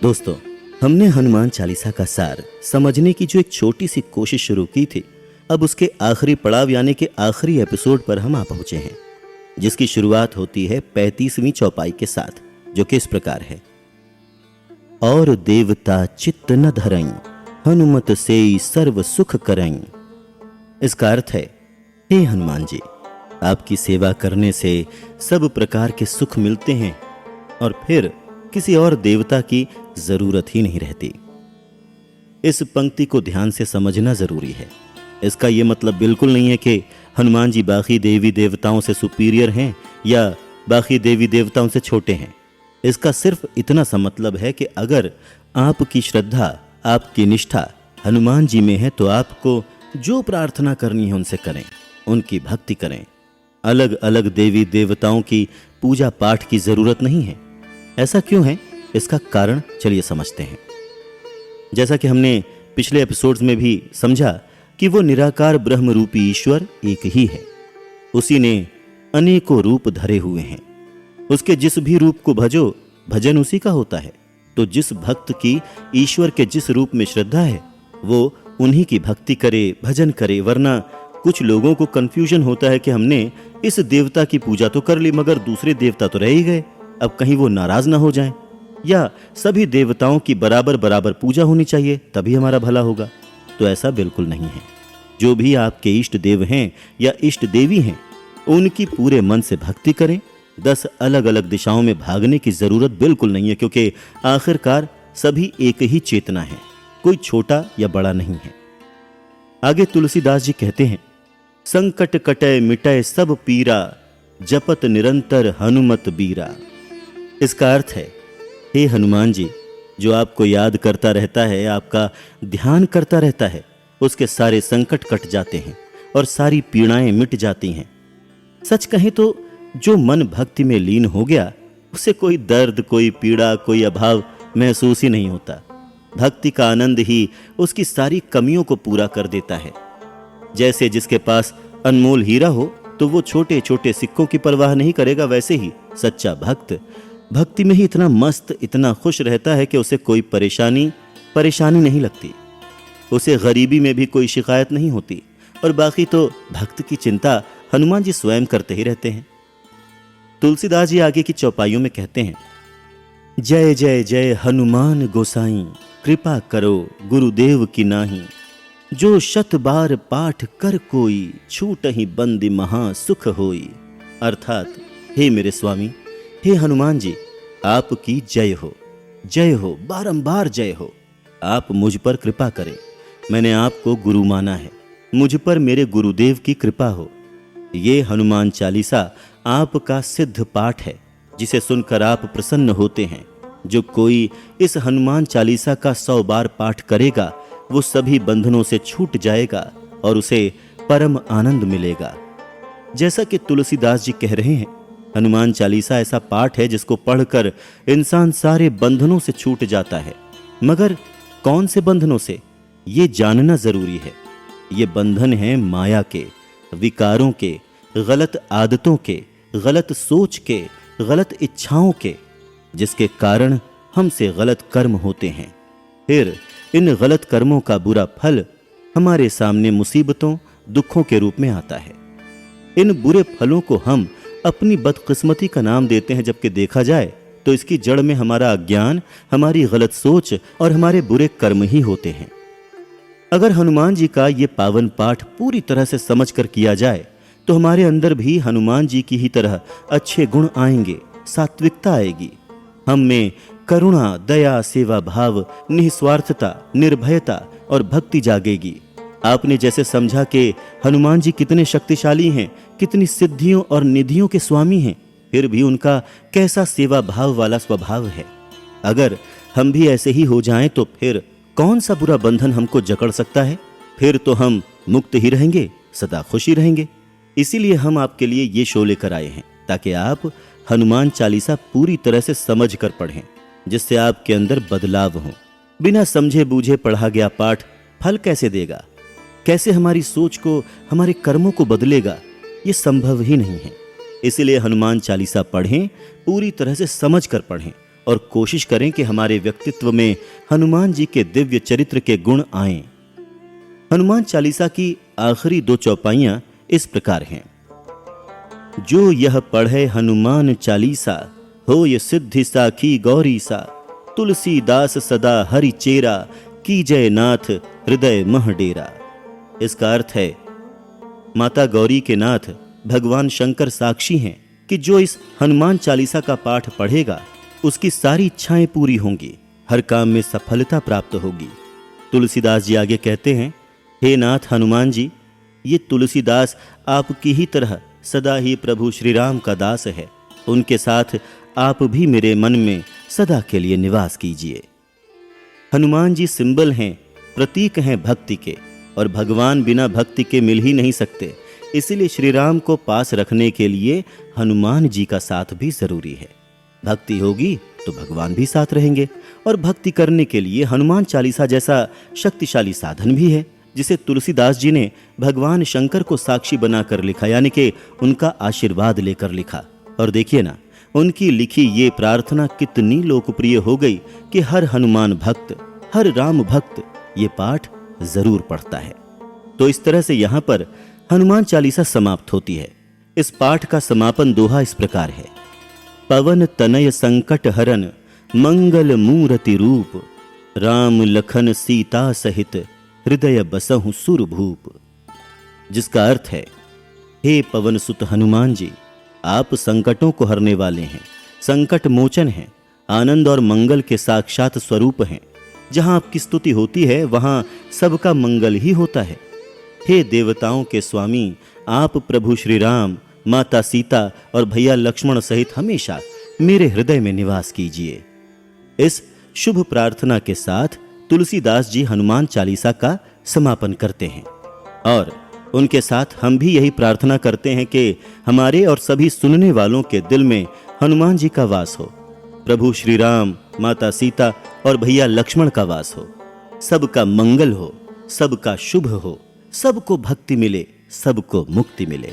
दोस्तों, हमने हनुमान चालीसा का सार समझने की जो एक छोटी सी कोशिश शुरू की थी, अब उसके आखिरी पड़ाव यानी कि आखिरी एपिसोड पर हम आ पहुंचे हैं, जिसकी शुरुआत होती है 35वीं चौपाई के साथ, जो कि इस प्रकार है। और देवता चित्त न धरई, हनुमत सेई सर्व सुख करई। इसका अर्थ है, हे हनुमान जी, आपकी सेवा करने से सब प्रकार के सुख मिलते हैं और फिर किसी और देवता की जरूरत ही नहीं रहती। इस पंक्ति को ध्यान से समझना जरूरी है। इसका यह मतलब बिल्कुल नहीं है कि हनुमान जी बाकी देवी देवताओं से सुपीरियर हैं या बाकी देवी देवताओं से छोटे हैं। इसका सिर्फ इतना सा मतलब है कि अगर आपकी श्रद्धा, आपकी निष्ठा हनुमान जी में है तो आपको जो प्रार्थना करनी है उनसे करें, उनकी भक्ति करें। अलग अलग देवी देवताओं की पूजा पाठ की जरूरत नहीं है। ऐसा क्यों है, इसका कारण चलिए समझते हैं। जैसा कि हमने पिछले एपिसोड्स में भी समझा कि वो निराकार ब्रह्म रूपी ईश्वर एक ही है। उसी ने अनेकों रूप धरे हुए हैं। उसके जिस भी रूप को भजो, भजन उसी का होता है। तो जिस भक्त की ईश्वर के जिस रूप में श्रद्धा है, वो उन्हीं की भक्ति करे, भजन करे। वरना कुछ लोगों को कंफ्यूजन होता है कि हमने इस देवता की पूजा तो कर ली मगर दूसरे देवता तो रह ही गए, अब कहीं वो नाराज ना हो जाएं, या सभी देवताओं की बराबर बराबर पूजा होनी चाहिए तभी हमारा भला होगा। तो ऐसा बिल्कुल नहीं है। जो भी आपके इष्ट देव हैं या इष्ट देवी हैं, उनकी पूरे मन से भक्ति करें। 10 अलग अलग दिशाओं में भागने की जरूरत बिल्कुल नहीं है, क्योंकि आखिरकार सभी एक ही चेतना है, कोई छोटा या बड़ा नहीं है। आगे तुलसीदास जी कहते हैं, संकट कटय मिटय सब पीरा, जपत निरंतर हनुमत बीरा। इसका अर्थ है, हे हनुमान जी, जो आपको याद करता रहता है, आपका ध्यान करता रहता है, उसके सारे संकट कट जाते हैं और सारी पीड़ाएं मिट जाती हैं। सच कहें तो जो मन भक्ति में लीन हो गया, उसे कोई दर्द, कोई पीड़ा, कोई अभाव महसूस ही नहीं होता। भक्ति का आनंद ही उसकी सारी कमियों को पूरा कर देता है। जैसे जिसके पास अनमोल हीरा हो तो वो छोटे छोटे सिक्कों की परवाह नहीं करेगा, वैसे ही सच्चा भक्त भक्ति में ही इतना मस्त, इतना खुश रहता है कि उसे कोई परेशानी नहीं लगती। उसे गरीबी में भी कोई शिकायत नहीं होती। और बाकी तो भक्त की चिंता हनुमान जी स्वयं करते ही रहते हैं। तुलसीदास जी आगे की चौपाइयों में कहते हैं, जय जय जय हनुमान गोसाई, कृपा करो गुरुदेव की नाही। जो 100 बार पाठ कर कोई, छूट ही बंदी महा सुख होई। अर्थात, हे मेरे स्वामी, हे हनुमान जी, आपकी जय हो, बारंबार जय हो। आप मुझ पर कृपा करें। मैंने आपको गुरु माना है, मुझ पर मेरे गुरुदेव की कृपा हो। ये हनुमान चालीसा आपका सिद्ध पाठ है, जिसे सुनकर आप प्रसन्न होते हैं। जो कोई इस हनुमान चालीसा का 100 बार पाठ करेगा, वो सभी बंधनों से छूट जाएगा और उसे परम आनंद मिलेगा। जैसा कि तुलसीदास जी कह रहे हैं, हनुमान चालीसा ऐसा पाठ है जिसको पढ़कर इंसान सारे बंधनों से छूट जाता है। मगर कौन से बंधनों से, ये जानना जरूरी है। ये बंधन हैं माया के, विकारों के, गलत आदतों के, गलत सोच के, गलत इच्छाओं के, जिसके कारण हमसे गलत कर्म होते हैं। फिर इन गलत कर्मों का बुरा फल हमारे सामने मुसीबतों, दुखों के रूप में आता है। इन बुरे फलों को हम अपनी बदकिस्मती का नाम देते हैं, जबकि देखा जाए तो इसकी जड़ में हमारा अज्ञान, हमारी गलत सोच और हमारे बुरे कर्म ही होते हैं। अगर हनुमान जी का ये पावन पाठ पूरी तरह से समझ कर किया जाए तो हमारे अंदर भी हनुमान जी की ही तरह अच्छे गुण आएंगे, सात्विकता आएगी। हम में करुणा, दया, सेवा भाव, निस्वार्थता, निर्भयता और भक्ति जागेगी। आपने जैसे समझा कि हनुमान जी कितने शक्तिशाली हैं, कितनी सिद्धियों और निधियों के स्वामी हैं, फिर भी उनका कैसा सेवा भाव वाला स्वभाव है। अगर हम भी ऐसे ही हो जाएं तो फिर कौन सा बुरा बंधन हमको जकड़ सकता है? फिर तो हम मुक्त ही रहेंगे, सदा खुशी रहेंगे। इसीलिए हम आपके लिए ये शो लेकर आए हैं, ताकि आप हनुमान चालीसा पूरी तरह से समझ कर पढ़ें, जिससे आपके अंदर बदलाव हो। बिना समझे बूझे पढ़ा गया पाठ फल कैसे देगा? कैसे हमारी सोच को, हमारे कर्मों को बदलेगा? ये संभव ही नहीं है। इसीलिए हनुमान चालीसा पढ़ें, पूरी तरह से समझ कर पढ़ें और कोशिश करें कि हमारे व्यक्तित्व में हनुमान जी के दिव्य चरित्र के गुण आएं। हनुमान चालीसा की आखिरी 2 चौपाइयां इस प्रकार हैं। जो यह पढ़े हनुमान चालीसा, हो ये सिद्धि साखी गौरी सा। तुलसीदास सदा हरि चेरा, की जय नाथ हृदय मह डेरा। इसका अर्थ है, माता गौरी के नाथ भगवान शंकर साक्षी हैं कि जो इस हनुमान चालीसा का पाठ पढ़ेगा उसकी सारी इच्छाएं पूरी होंगी, हर काम में सफलता प्राप्त होगी। तुलसीदास जी आगे कहते हैं, हे नाथ हनुमान जी, ये तुलसीदास आपकी ही तरह सदा ही प्रभु श्री राम का दास है। उनके साथ आप भी मेरे मन में सदा के लिए निवास कीजिए। हनुमान जी सिंबल हैं, प्रतीक हैं भक्ति के, और भगवान बिना भक्ति के मिल ही नहीं सकते। इसीलिए श्री राम को पास रखने के लिए हनुमान जी का साथ भी जरूरी है। भक्ति होगी तो भगवान भी साथ रहेंगे, और भक्ति करने के लिए हनुमान चालीसा जैसा शक्तिशाली साधन भी है, जिसे तुलसीदास जी ने भगवान शंकर को साक्षी बनाकर लिखा, यानी कि उनका आशीर्वाद लेकर लिखा। और देखिए ना, उनकी लिखी ये प्रार्थना कितनी लोकप्रिय हो गई कि हर हनुमान भक्त, हर राम भक्त ये पाठ जरूर पढ़ता है। तो इस तरह से यहाँ पर हनुमान चालीसा समाप्त होती है। इस पाठ का समापन दोहा इस प्रकार है। पवन तनय संकट हरन, मंगल मूर्ति रूप। राम लखन सीता सहित, हृदय बसहु सुरभूप। जिसका अर्थ है, हे पवन सुत हनुमान जी, आप संकटों को हरने वाले हैं, संकट मोचन हैं, आनंद और मंगल के साक्षात स्वरूप हैं। जहां आपकी स्तुति होती है वहां सबका मंगल ही होता है। हे देवताओं के स्वामी, आप प्रभु श्री राम, माता सीता और भैया लक्ष्मण सहित हमेशा मेरे हृदय में निवास कीजिए। इस शुभ प्रार्थना के साथ तुलसीदास जी हनुमान चालीसा का समापन करते हैं, और उनके साथ हम भी यही प्रार्थना करते हैं कि हमारे और सभी सुनने वालों के दिल में हनुमान जी का वास हो, प्रभु श्री राम, माता सीता और भैया लक्ष्मण का वास हो। सबका मंगल हो, सबका शुभ हो, सबको भक्ति मिले, सबको मुक्ति मिले।